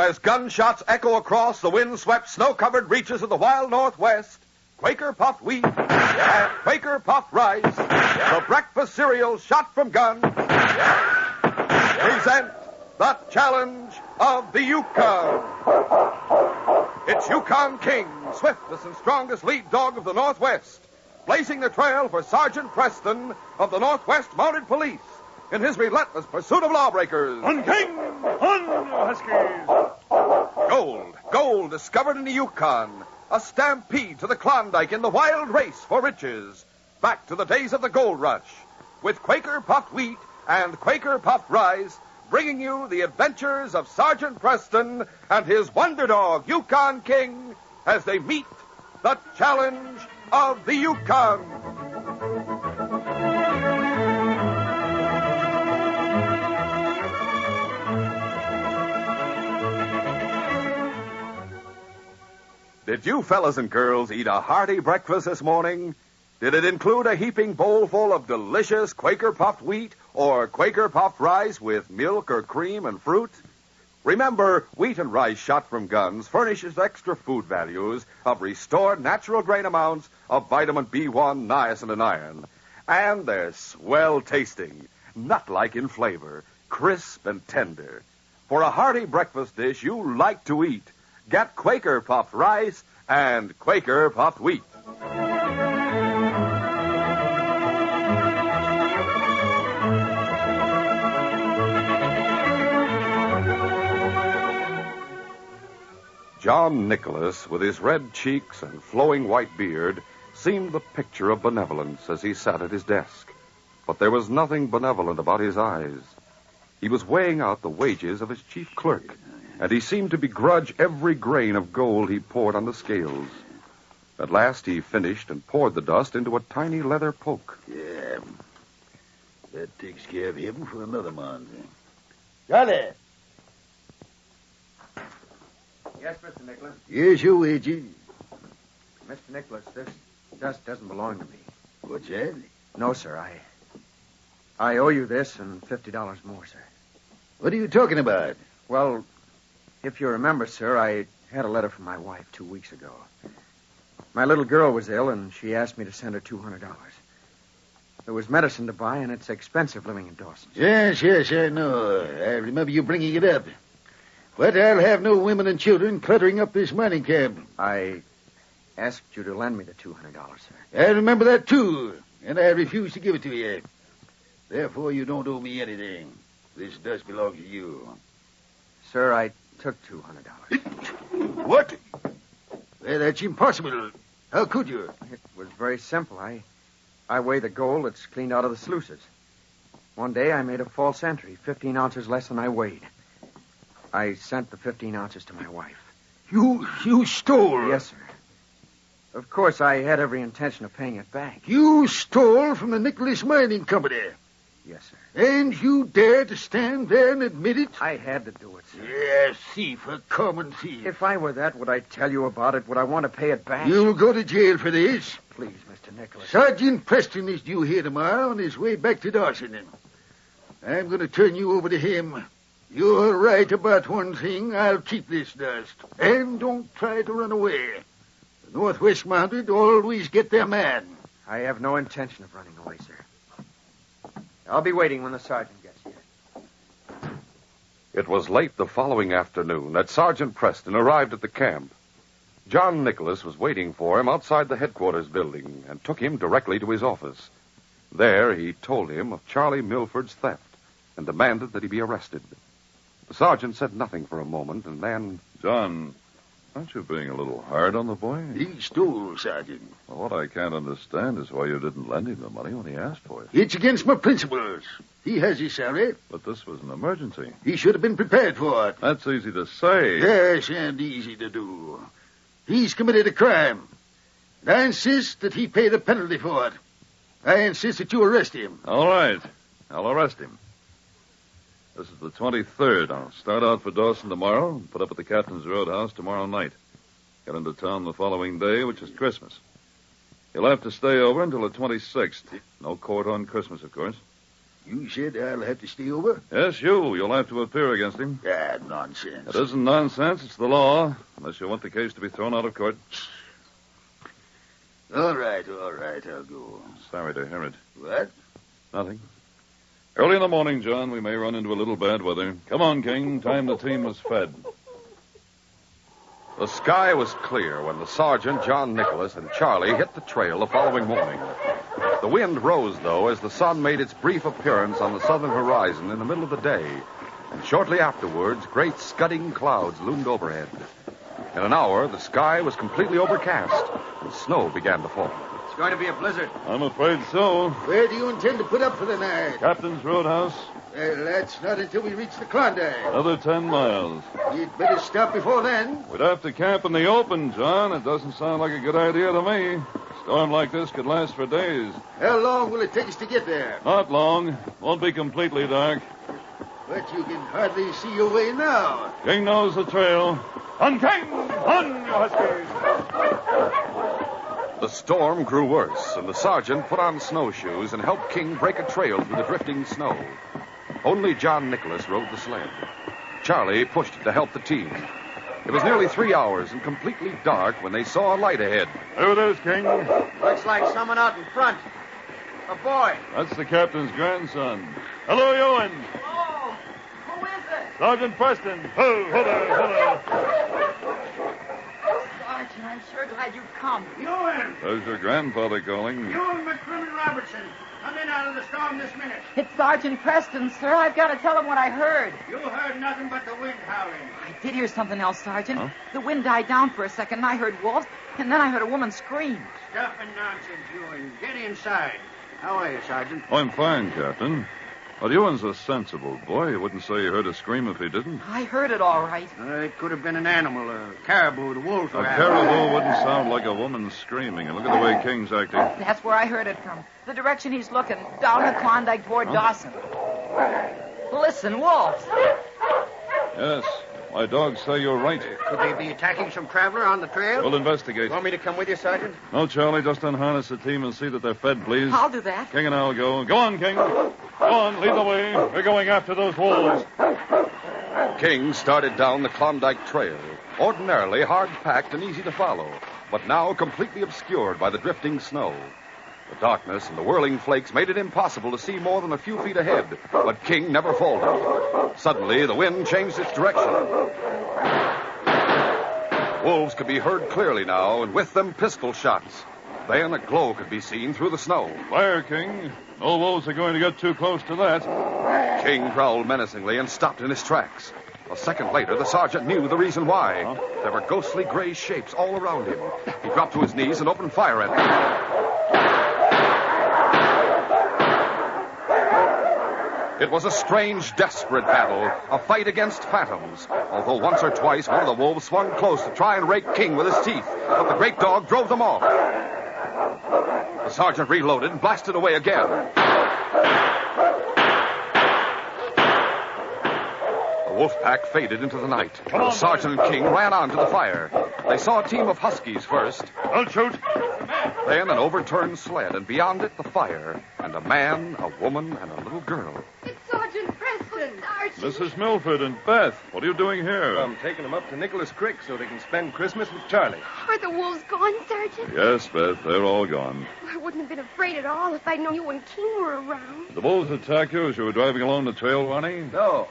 as gunshots echo across the wind-swept, snow-covered reaches of the wild Northwest, Quaker Puffed Wheat and Quaker Puffed Rice, the breakfast cereal shot from guns, present the challenge of the Yukon. It's Yukon King, swiftest and strongest lead dog of the Northwest, blazing the trail for Sergeant Preston of the Northwest Mounted Police in his relentless pursuit of lawbreakers. On King! On, Huskies! Gold discovered in the Yukon. A stampede to the Klondike in the wild race for riches. Back to the days of the gold rush. With Quaker Puffed Wheat and Quaker Puffed Rice, bringing you the adventures of Sergeant Preston and his wonder dog, Yukon King, as they meet the challenge of the Yukon. Did you fellas and girls eat a hearty breakfast this morning? Did it include a heaping bowl full of delicious Quaker Puffed Wheat or Quaker Puffed Rice with milk or cream and fruit? Remember, wheat and rice shot from guns furnishes extra food values of restored natural grain amounts of vitamin B1, niacin, and iron. And they're swell tasting, nut-like in flavor, crisp and tender. For a hearty breakfast dish you like to eat, get Quaker Puffed Rice and Quaker Puffed Wheat. John Nicholas, with his red cheeks and flowing white beard, seemed the picture of benevolence as he sat at his desk. But there was nothing benevolent about his eyes. He was weighing out the wages of his chief clerk, and he seemed to begrudge every grain of gold he poured on the scales. At last he finished and poured the dust into a tiny leather poke. Yeah. That takes care of him for another month. Charlie! Yes, Mr. Nicholas. Here's your wages. Mr. Nicholas, this dust doesn't belong to me. What's that? No, sir. I owe you this and $50 more, sir. What are you talking about? Well, if you remember, sir, I had a letter from my wife 2 weeks ago. My little girl was ill, and she asked me to send her $200. There was medicine to buy, and it's expensive living in Dawson. Yes, I know. I remember you bringing it up. But I'll have no women and children cluttering up this mining camp. I asked you to lend me the $200, sir. I remember that, too, and I refuse to give it to you. Therefore, you don't owe me anything. This does belong to you. Sir, I took $200. What? Well, that's impossible. How could you? It was very simple. I weigh the gold that's cleaned out of the sluices. One day I made a false entry, 15 ounces less than I weighed. I sent the 15 ounces to my wife. You stole? Yes, sir. Of course, I had every intention of paying it back. You stole from the Nicholas Mining Company? Yes, sir. And you dare to stand there and admit it? I had to do it, sir. Yeah, thief, a common thief. If I were that, would I tell you about it? Would I want to pay it back? You'll go to jail for this. Please, Mr. Nicholas. Sergeant Preston is due here tomorrow on his way back to Dawson. I'm going to turn you over to him. You're right about one thing. I'll keep this dust. And don't try to run away. The Northwest Mounted always get their man. I have no intention of running away, sir. I'll be waiting when the sergeant gets here. It was late the following afternoon that Sergeant Preston arrived at the camp. John Nicholas was waiting for him outside the headquarters building and took him directly to his office. There he told him of Charlie Milford's theft and demanded that he be arrested. The sergeant said nothing for a moment, and then... John, aren't you being a little hard on the boy? He stole, Sergeant. Well, what I can't understand is why you didn't lend him the money when he asked for it. It's against my principles. He has his salary. But this was an emergency. He should have been prepared for it. That's easy to say. Yes, and easy to do. He's committed a crime. And I insist that he pay the penalty for it. I insist that you arrest him. All right. I'll arrest him. This is the 23rd. I'll start out for Dawson tomorrow and put up at the Captain's Roadhouse tomorrow night. Get into town the following day, which is Christmas. He'll have to stay over until the 26th. No court on Christmas, of course. You said I'll have to stay over? Yes, you. You'll have to appear against him. Ah, nonsense. It isn't nonsense. It's the law. Unless you want the case to be thrown out of court. All right, I'll go. Sorry to hear it. What? Nothing. Early in the morning, John, we may run into a little bad weather. Come on, King. Time the team was fed. The sky was clear when the sergeant, John Nicholas, and Charlie hit the trail the following morning. The wind rose, though, as the sun made its brief appearance on the southern horizon in the middle of the day. And shortly afterwards, great scudding clouds loomed overhead. In an hour, the sky was completely overcast, and snow began to fall. It's going to be a blizzard. I'm afraid so. Where do you intend to put up for the night? Captain's Roadhouse, Well, that's not until we reach the Klondike. another 10 miles. You'd better stop before then. We'd have to camp in the open, John. It doesn't sound like a good idea to me. A storm like this could last for days. How long will it take us to get there? Not long. Won't be completely dark. But you can hardly see your way now. King knows the trail. On, King! On, you huskies! The storm grew worse, and the sergeant put on snowshoes and helped King break a trail through the drifting snow. Only John Nicholas rode the sled. Charlie pushed to help the team. It was nearly 3 hours and completely dark when they saw a light ahead. There it is, King. Looks like someone out in front. A boy. That's the captain's grandson. Hello, Ewan. Oh, who is it? Sergeant Preston. Ho, hello. Sergeant, I'm sure glad you've come. Ewan! There's your grandfather calling. Ewan McCrimmon Robertson. Come in out of the storm this minute. It's Sergeant Preston, sir. I've got to tell him what I heard. You heard nothing but the wind howling. I did hear something else, Sergeant. Huh? The wind died down for a second, and I heard wolves, and then I heard a woman scream. Stuff and nonsense, Ewan. Get inside. How are you, Sergeant? Oh, I'm fine, Captain. Well, Ewan's a sensible boy. He wouldn't say he heard a scream if he didn't. I heard it all right. It could have been an animal, a caribou, the wolves A were after. caribou wouldn't sound like a woman screaming. And look at the way King's acting. That's where I heard it from. The direction he's looking, down the Klondike toward Dawson. Listen, wolves. Yes, my dogs say you're right. Could they be attacking some traveler on the trail? We'll investigate. Want me to come with you, Sergeant? No, Charlie, just unharness the team and see that they're fed, please. I'll do that. King and I'll go. Go on, King. Go on, lead the way. We're going after those wolves. King started down the Klondike Trail, ordinarily hard-packed and easy to follow, but now completely obscured by the drifting snow. The darkness and the whirling flakes made it impossible to see more than a few feet ahead, but King never faltered. Suddenly, the wind changed its direction. Wolves could be heard clearly now, and with them pistol shots. Then a glow could be seen through the snow. Fire, King. No wolves are going to get too close to that. King growled menacingly and stopped in his tracks. A second later, the sergeant knew the reason why. There were ghostly gray shapes all around him. He dropped to his knees and opened fire at them. It was a strange, desperate battle, a fight against phantoms. Although once or twice one of the wolves swung close to try and rake King with his teeth, but the great dog drove them off. The sergeant reloaded and blasted away again. The wolf pack faded into the night. The sergeant and King ran on to the fire. They saw a team of huskies first. Don't shoot. Then an overturned sled, and beyond it, the fire. And a man, a woman, and a little girl. It's Sergeant Preston. Mrs. Milford and Beth, what are you doing here? I'm taking them up to Nicholas Creek so they can spend Christmas with Charlie. Are the wolves gone, Sergeant? Yes, Beth, they're all gone. I wouldn't have been afraid at all if I'd known you and King were around. Did the wolves attack you as you were driving along the trail, Ronnie? No,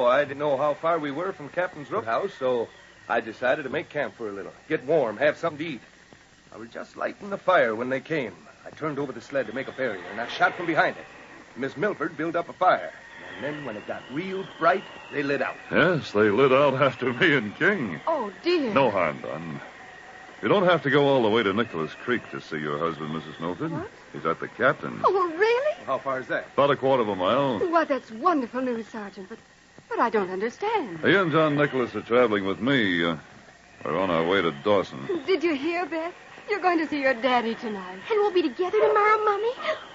I didn't know how far we were from Captain's Roadhouse, so I decided to make camp for a little. Get warm, have something to eat. I was just lighting the fire when they came. I turned over the sled to make a barrier, and I shot from behind it. Miss Milford built up a fire. And then when it got real bright, they lit out. Yes, they lit out after me and King. Oh, dear. No harm done. You don't have to go all the way to Nicholas Creek to see your husband, Mrs. Milford. What? He's at the captain. Oh, really? How far is that? About a quarter of a mile. Well, that's wonderful news, Sergeant, but I don't understand. He and John Nicholas are traveling with me. We're on our way to Dawson. Did you hear, Beth? You're going to see your daddy tonight. And we'll be together tomorrow, Mummy?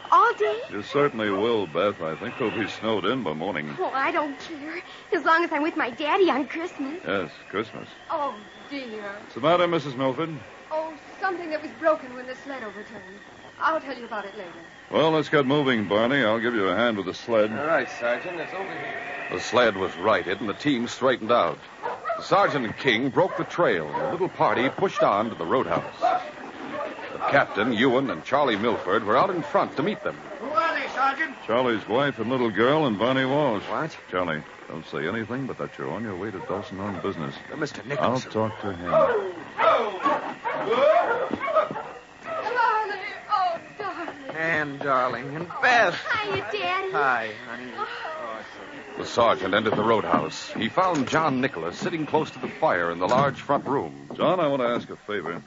All day? You certainly will, Beth. I think we'll be snowed in by morning. Oh, I don't care. As long as I'm with my daddy on Christmas. Yes, Christmas. Oh, dear. What's the matter, Mrs. Milford? Oh, something that was broken when the sled overturned. I'll tell you about it later. Well, let's get moving, Barney. I'll give you a hand with the sled. All right, Sergeant. It's over here. The sled was righted, and the team straightened out. The sergeant and King broke the trail, and the little party pushed on to the roadhouse. The captain, Ewan, and Charlie Milford were out in front to meet them. Who are they, Sergeant? Charlie's wife and little girl and Barney Walsh. What? Charlie, don't say anything but that you're on your way to Dawson on business. Mr. I'll Nichols. talk to him. Darling. Oh, darling. And darling. And Beth. Hiya, Daddy. Hi, honey. The sergeant entered the roadhouse. He found John Nicholas sitting close to the fire in the large front room. John, I want to ask a favor.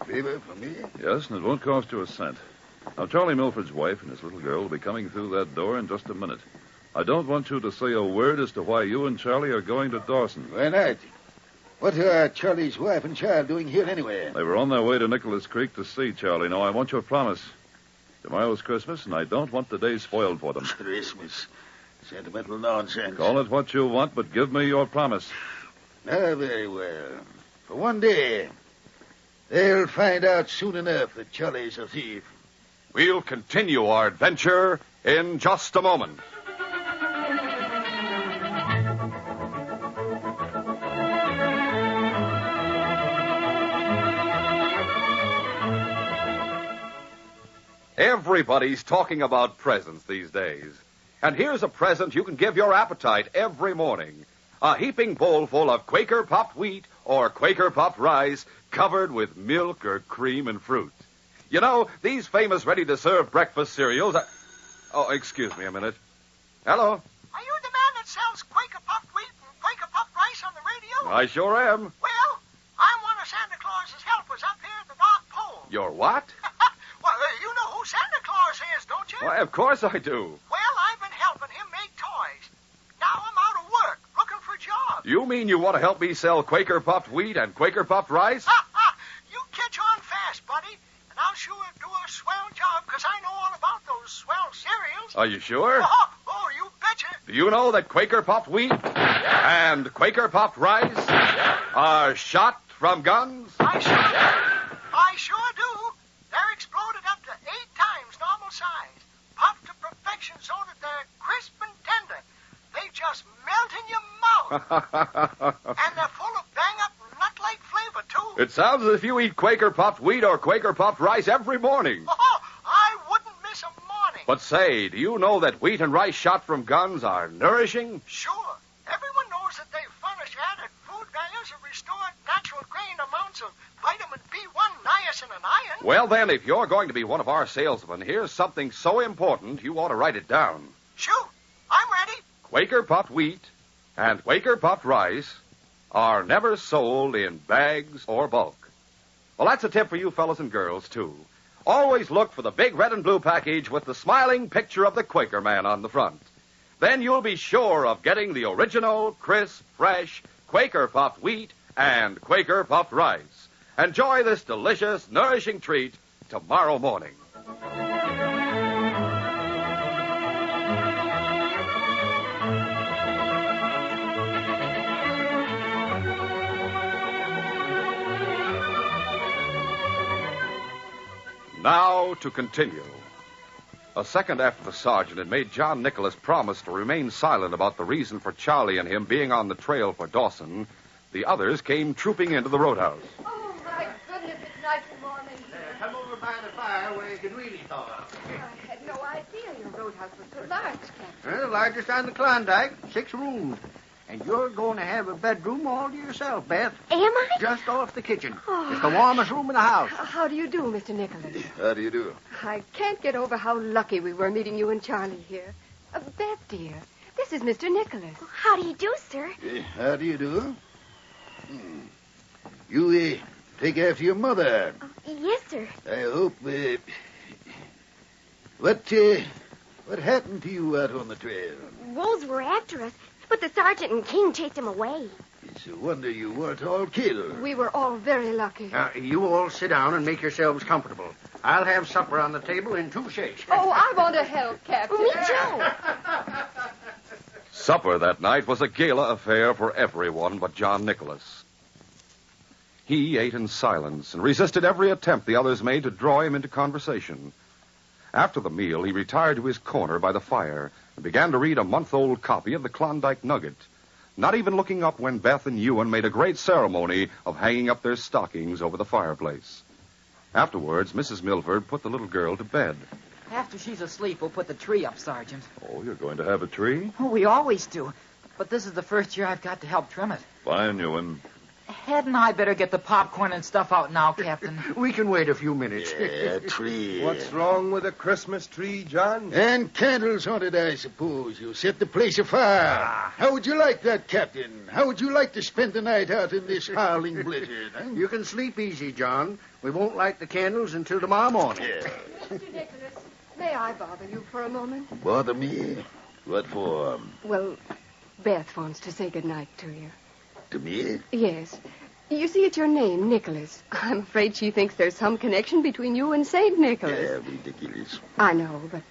Favor for me? Yes, and it won't cost you a cent. Now, Charlie Milford's wife and his little girl will be coming through that door in just a minute. I don't want you to say a word as to why you and Charlie are going to Dawson. Why not? What are Charlie's wife and child doing here anyway? They were on their way to Nicholas Creek to see Charlie. Now, I want your promise. Tomorrow's Christmas, and I don't want the day spoiled for them. Christmas. Sentimental nonsense. Call it what you want, but give me your promise. Ah, very well. For one day, they'll find out soon enough that Charlie's a thief. We'll continue our adventure in just a moment. Everybody's talking about presents these days. And here's a present you can give your appetite every morning. A heaping bowl full of Quaker puffed wheat or Quaker puffed rice covered with milk or cream and fruit. You know, these famous ready-to-serve breakfast cereals are... Oh, excuse me a minute. Hello? Are you the man that sells Quaker puffed wheat and Quaker puffed rice on the radio? I sure am. Well, I'm one of Santa Claus's helpers up here at the North Pole. You're what? Well, you know who Santa Claus is, don't you? Why, of course I do. Well, I've been helping him make toys. Now I'm out of work, looking for jobs. You mean you want to help me sell Quaker puffed wheat and Quaker puffed rice? You catch on fast, buddy, and I'll sure do a swell job, because I know all about those swell cereals. Are you sure? Oh, you betcha. Do you know that Quaker puffed wheat and Quaker puffed rice are shot from guns? I sure do. They're exploded up to 8 times normal size, puffed to perfection so that they're crisp and tender. They just melt in your mouth. And they're full of bang-up nut-like flavor, too. It sounds as if you eat Quaker puffed wheat or Quaker puffed rice every morning. I wouldn't miss a morning. But say, do you know that wheat and rice shot from guns are nourishing? Sure. Everyone knows that they furnish added food values and restored natural grain amounts of vitamin B1, niacin, and iron. Well, then, if you're going to be one of our salesmen, here's something so important you ought to write it down. Shoot. I'm ready. Quaker puffed wheat and Quaker puffed rice are never sold in bags or bulk. Well, that's a tip for you fellas and girls, too. Always look for the big red and blue package with the smiling picture of the Quaker man on the front. Then you'll be sure of getting the original, crisp, fresh Quaker puffed wheat and Quaker puffed rice. Enjoy this delicious, nourishing treat tomorrow morning. Now to continue. A second after the sergeant had made John Nicholas promise to remain silent about the reason for Charlie and him being on the trail for Dawson, the others came trooping into the roadhouse. Oh, my goodness, it's nice and warm in here. Come over by the fire where you can really thaw. I had no idea your roadhouse was so large, Captain. Well, the largest on the Klondike, 6 rooms. And you're going to have a bedroom all to yourself, Beth. Am I? Just off the kitchen. Oh. It's the warmest room in the house. How do you do, Mr. Nicholas? How do you do? I can't get over how lucky we were meeting you and Charlie here. Beth, dear, this is Mr. Nicholas. How do you do, sir? How do you do? You take after your mother. Yes, sir. I hope. What happened to you out on the trail? Wolves were after us, but the sergeant and King chased him away. It's a wonder you weren't all killed. We were all very lucky. Now, you all sit down and make yourselves comfortable. I'll have supper on the table in 2 shakes. Oh, I want to help, Captain. Me too. Supper that night was a gala affair for everyone but John Nicholas. He ate in silence and resisted every attempt the others made to draw him into conversation. After the meal, he retired to his corner by the fire and began to read a month-old copy of the Klondike Nugget, not even looking up when Beth and Ewan made a great ceremony of hanging up their stockings over the fireplace. Afterwards, Mrs. Milford put the little girl to bed. After she's asleep, we'll put the tree up, Sergeant. Oh, you're going to have a tree? Oh, we always do. But this is the first year I've got to help trim it. Fine, Ewan. Hadn't I better get the popcorn and stuff out now, Captain? We can wait a few minutes. Yeah, tree. What's wrong with a Christmas tree, John? And candles on it, I suppose. You set the place afire. How would you like that, Captain? How would you like to spend the night out in this howling blizzard? Huh? You can sleep easy, John. We won't light the candles until tomorrow morning. Mr. Nicholas, may I bother you for a moment? Bother me? What for? Well, Beth wants to say goodnight to you. To me? Yes. You see, it's your name, Nicholas. I'm afraid she thinks there's some connection between you and St. Nicholas. Yeah, ridiculous. I know, but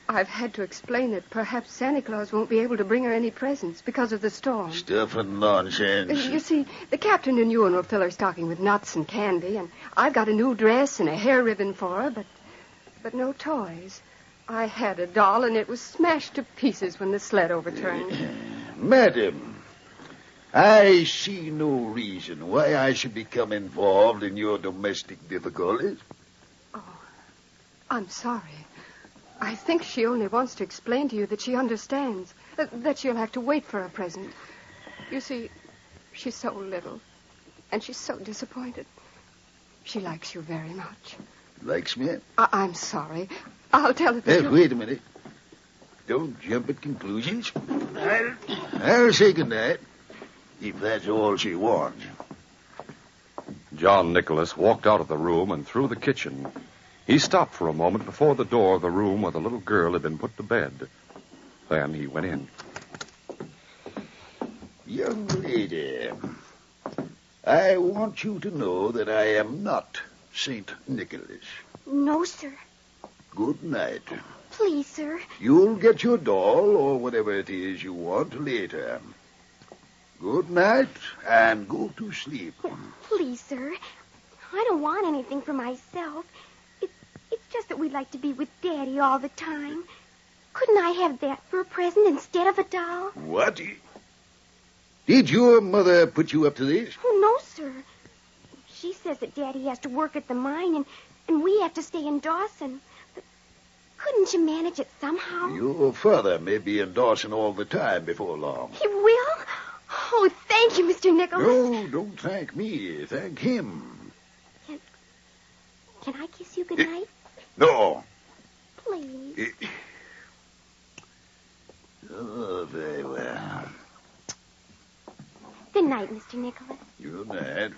I've had to explain that perhaps Santa Claus won't be able to bring her any presents because of the storm. Stuff and nonsense. You see, the captain and Ewan will fill her stocking with nuts and candy, and I've got a new dress and a hair ribbon for her, but no toys. I had a doll, and it was smashed to pieces when the sled overturned. Madam, I see no reason why I should become involved in your domestic difficulties. Oh, I'm sorry. I think she only wants to explain to you that she understands, that she'll have to wait for a present. You see, she's so little, and she's so disappointed. She likes you very much. Likes me? I'm sorry. I'll tell her that Wait a minute. Don't jump at conclusions. I'll say goodnight, if that's all she wants. John Nicholas walked out of the room and through the kitchen. He stopped for a moment before the door of the room where the little girl had been put to bed. Then he went in. Young lady, I want you to know that I am not St. Nicholas. No, sir. Good night. Please, sir. You'll get your doll or whatever it is you want later. Good night, and go to sleep. Please, sir. I don't want anything for myself. It's just that we'd like to be with Daddy all the time. Couldn't I have that for a present instead of a doll? What? Did your mother put you up to this? Oh, no, sir. She says that Daddy has to work at the mine, and we have to stay in Dawson. But couldn't you manage it somehow? Your father may be in Dawson all the time before long. He will? Oh, thank you, Mr. Nicholas. No, don't thank me. Thank him. Can I kiss you goodnight? No. Please. Oh, very well. Good night, Mr. Nicholas. Good night.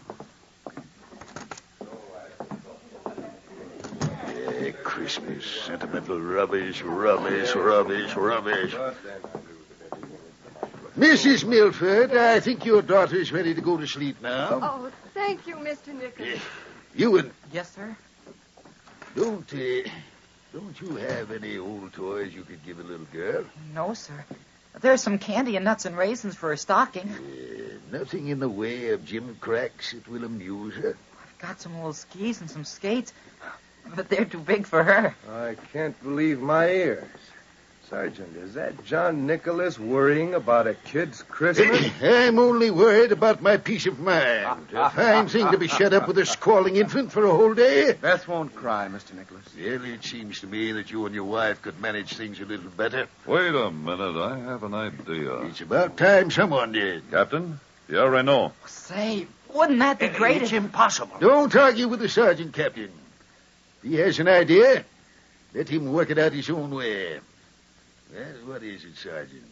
Christmas. Sentimental rubbish. Mrs. Milford, I think your daughter's ready to go to sleep now. Oh, thank you, Mr. Nicholas. Ewan, Yes, sir? don't you have any old toys you could give a little girl? No, sir. There's some candy and nuts and raisins for a stocking. Nothing in the way of gym cracks that will amuse her? I've got some little skis and some skates, but they're too big for her. I can't believe my ears. Sergeant, is that John Nicholas worrying about a kid's Christmas? I'm only worried about my peace of mind. A fine thing to be shut up with a squalling infant for a whole day. Beth won't cry, Mr. Nicholas. Well, it seems to me that you and your wife could manage things a little better. Wait a minute. I have an idea. It's about time someone did. Captain, Pierre Renault. Say, wouldn't that be great? It's impossible. Don't argue with the sergeant, Captain. If he has an idea, let him work it out his own way. Well, what is it, Sergeant?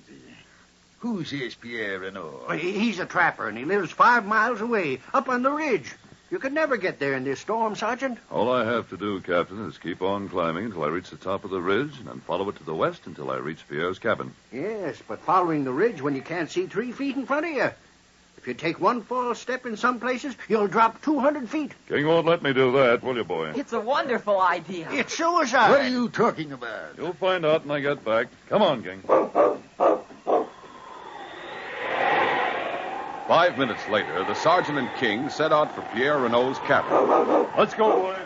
Who's this Pierre Renault? He's a trapper, and he lives 5 miles away, up on the ridge. You could never get there in this storm, Sergeant. All I have to do, Captain, is keep on climbing until I reach the top of the ridge, and then follow it to the west until I reach Pierre's cabin. Yes, but following the ridge when you can't see 3 feet in front of you. If you take one false step in some places, you'll drop 200 feet. King won't let me do that, will you, boy? It's a wonderful idea. It's suicide. What are you talking about? You'll find out when I get back. Come on, King. 5 minutes later, the sergeant and King set out for Pierre Renault's cabin. Let's go, boy.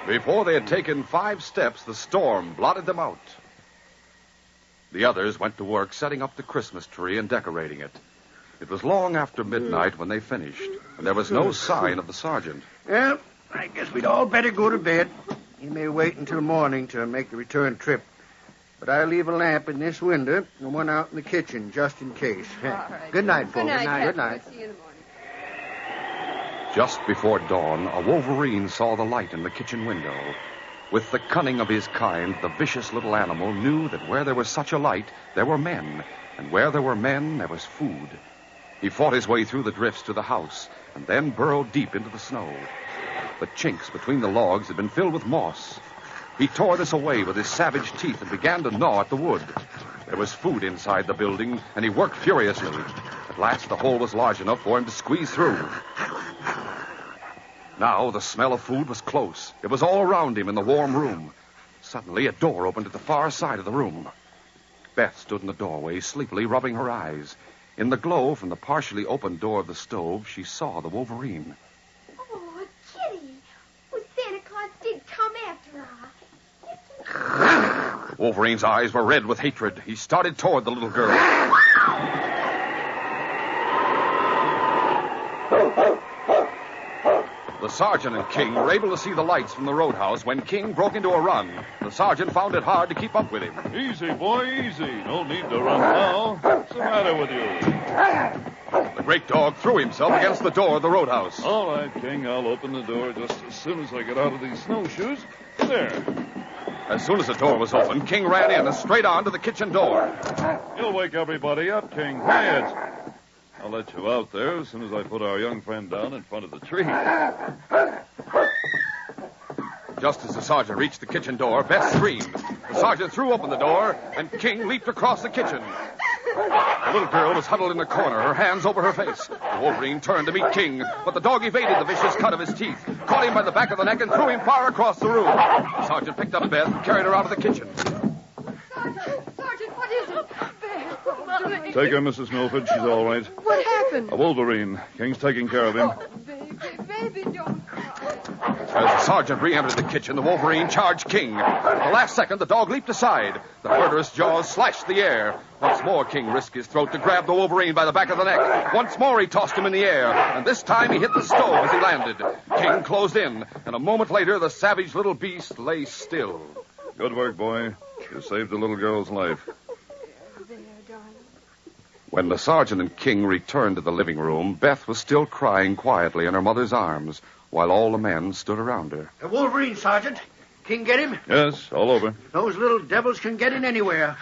Before they had taken 5 steps, the storm blotted them out. The others went to work setting up the Christmas tree and decorating it. It was long after midnight when they finished, and there was no sign of the sergeant. Well, I guess we'd all better go to bed. He may wait until morning to make the return trip. But I'll leave a lamp in this window and one out in the kitchen just in case. Right. Good night, folks. Good night, Captain. Good night. I'll see you in the morning. Just before dawn, a wolverine saw the light in the kitchen window. With the cunning of his kind, the vicious little animal knew that where there was such a light, there were men, and where there were men, there was food. He fought his way through the drifts to the house, and then burrowed deep into the snow. The chinks between the logs had been filled with moss. He tore this away with his savage teeth and began to gnaw at the wood. There was food inside the building, and he worked furiously. At last, the hole was large enough for him to squeeze through. Now, the smell of food was close. It was all around him in the warm room. Suddenly, a door opened at the far side of the room. Beth stood in the doorway, sleepily rubbing her eyes. In the glow from the partially opened door of the stove, she saw the wolverine. Oh, Kitty. Well, Santa Claus did come after her. The Wolverine's eyes were red with hatred. He started toward the little girl. The sergeant and King were able to see the lights from the roadhouse when King broke into a run. The sergeant found it hard to keep up with him. Easy, boy, easy. No need to run now. What's the matter with you? The great dog threw himself against the door of the roadhouse. All right, King, I'll open the door just as soon as I get out of these snowshoes. There. As soon as the door was open, King ran in and straight on to the kitchen door. You'll wake everybody up, King. Quiet. I'll let you out there as soon as I put our young friend down in front of the tree. Just as the sergeant reached the kitchen door, Beth screamed. The sergeant threw open the door, and King leaped across the kitchen. The little girl was huddled in a corner, her hands over her face. The Wolverine turned to meet King, but the dog evaded the vicious cut of his teeth, caught him by the back of the neck, and threw him far across the room. The sergeant picked up Beth and carried her out of the kitchen. Sergeant, what is it? Beth. Take her, Mrs. Milford. She's all right. What happened? A wolverine. King's taking care of him. Baby, don't cry. As the sergeant re-entered the kitchen, the Wolverine charged King. At the last second, the dog leaped aside. The murderous jaws slashed the air. Once more, King risked his throat to grab the Wolverine by the back of the neck. Once more, he tossed him in the air, and this time he hit the stove as he landed. King closed in, and a moment later, the savage little beast lay still. Good work, boy. You saved the little girl's life. There, darling. When the sergeant and King returned to the living room, Beth was still crying quietly in her mother's arms, while all the men stood around her. A Wolverine, Sergeant. King get him? Yes, all over. Those little devils can get in anywhere.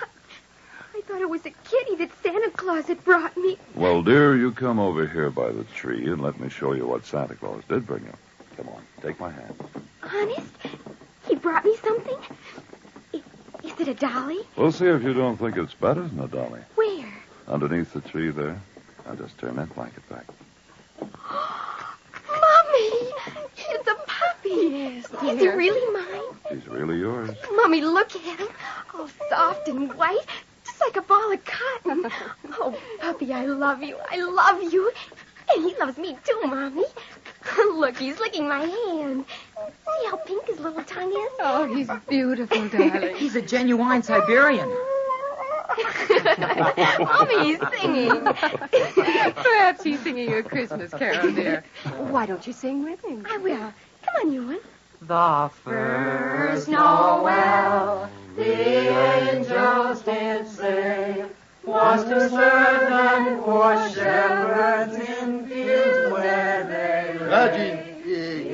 I thought it was a kitty that Santa Claus had brought me. Well, dear, you come over here by the tree and let me show you what Santa Claus did bring you. Come on, take my hand. Honest? He brought me something? Is it a dolly? We'll see if you don't think it's better than a dolly. Where? Underneath the tree there. I'll just turn that blanket back. Mommy! It's a puppy. Yes, Is he dear. really mine? He's really yours. Mommy, look at him. All soft and white, just like a ball of cotton. Oh, puppy, I love you. I love you. And he loves me too, Mommy. Look, he's licking my hand. See how pink his little tongue is? Oh, he's beautiful, darling. He's a genuine Siberian. Mommy, he's singing. Perhaps he's singing a Christmas carol, dear. Why don't you sing with him? I will. Come on, you one. The first Noel, the angels did say, was to serve and for shepherds in fields where they Sergeant,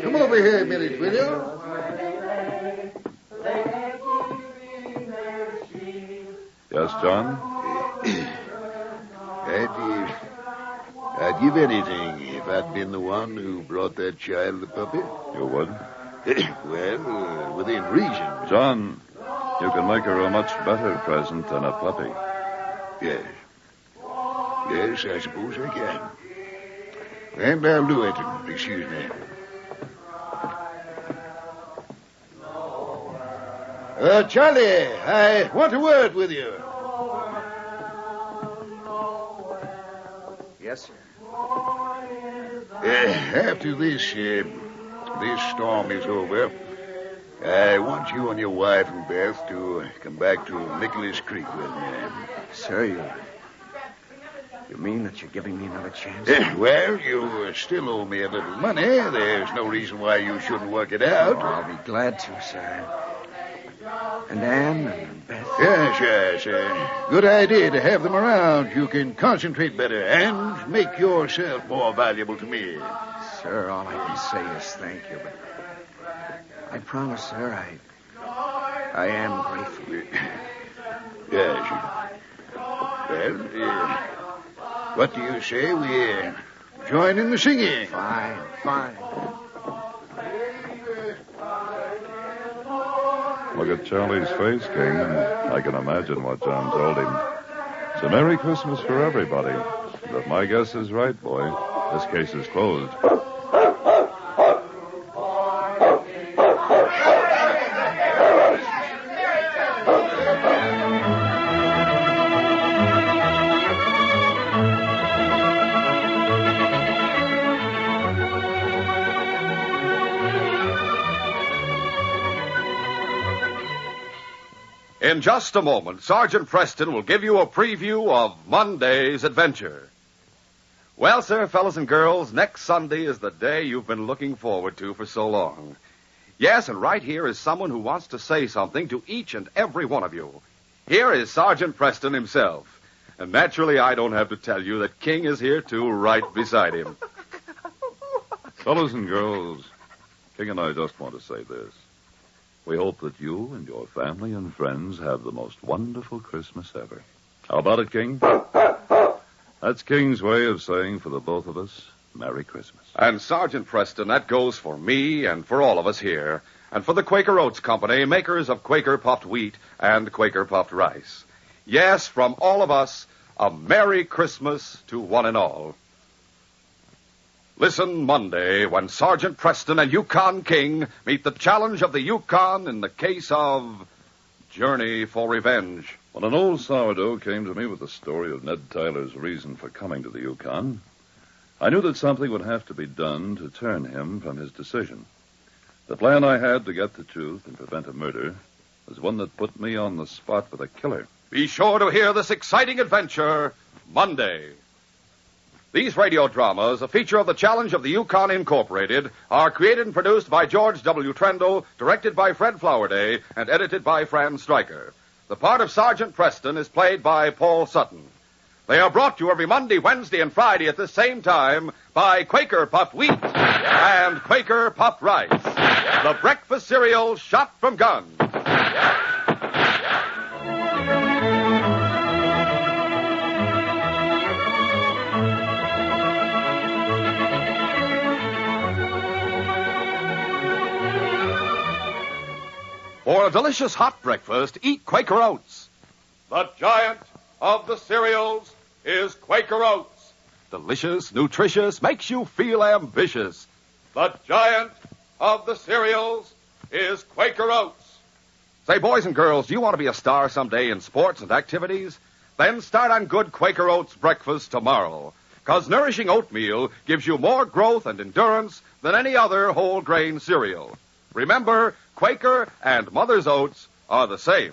come over here a minute, will you? Yes, John? I'd give anything if I'd been the one who brought that child the puppy. You would? Well, within reason. John, you can make her a much better present than a puppy. Yes. Yes, I suppose I can. And I'll do it. Excuse me. Charlie, I want a word with you. Yes, sir. After this storm is over, I want you and your wife and Beth to come back to Nicholas Creek with me. Sir, you mean that you're giving me another chance? Well, you still owe me a little money. There's no reason why you shouldn't work it out. Oh, I'll be glad to, sir. And Anne and Beth? Yes. Good idea to have them around. You can concentrate better and make yourself more valuable to me. Sir, all I can say is thank you, but I promise, sir, I am grateful. Yes. Well, what do you say we join in the singing? Fine. Look at Charlie's face, King, and I can imagine what John told him. It's a Merry Christmas for everybody. But my guess is right, boy. This case is closed. In just a moment, Sergeant Preston will give you a preview of Monday's adventure. Well, sir, fellas and girls, next Sunday is the day you've been looking forward to for so long. Yes, and right here is someone who wants to say something to each and every one of you. Here is Sergeant Preston himself. And naturally, I don't have to tell you that King is here, too, right beside him. Fellas and girls, King and I just want to say this. We hope that you and your family and friends have the most wonderful Christmas ever. How about it, King? That's King's way of saying for the both of us, Merry Christmas. And Sergeant Preston, that goes for me and for all of us here, and for the Quaker Oats Company, makers of Quaker puffed wheat and Quaker puffed rice. Yes, from all of us, a Merry Christmas to one and all. Listen Monday when Sergeant Preston and Yukon King meet the challenge of the Yukon in the case of Journey for Revenge. When an old sourdough came to me with the story of Ned Tyler's reason for coming to the Yukon, I knew that something would have to be done to turn him from his decision. The plan I had to get the truth and prevent a murder was one that put me on the spot with a killer. Be sure to hear this exciting adventure Monday. These radio dramas, a feature of the Challenge of the Yukon Incorporated, are created and produced by George W. Trendle, directed by Fred Flowerday, and edited by Fran Stryker. The part of Sergeant Preston is played by Paul Sutton. They are brought to you every Monday, Wednesday, and Friday at the same time by Quaker Puffed Wheat and Quaker Puffed Rice, the breakfast cereal shot from guns. For a delicious hot breakfast, eat Quaker Oats. The giant of the cereals is Quaker Oats. Delicious, nutritious, makes you feel ambitious. The giant of the cereals is Quaker Oats. Say, boys and girls, do you want to be a star someday in sports and activities? Then start on good Quaker Oats breakfast tomorrow. 'Cause nourishing oatmeal gives you more growth and endurance than any other whole grain cereal. Remember, Quaker and Mother's Oats are the same.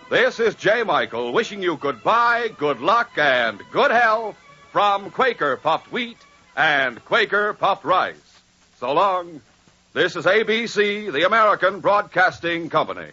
This is J. Michael wishing you goodbye, good luck, and good health from Quaker Puffed Wheat and Quaker Puffed Rice. So long. This is ABC, the American Broadcasting Company.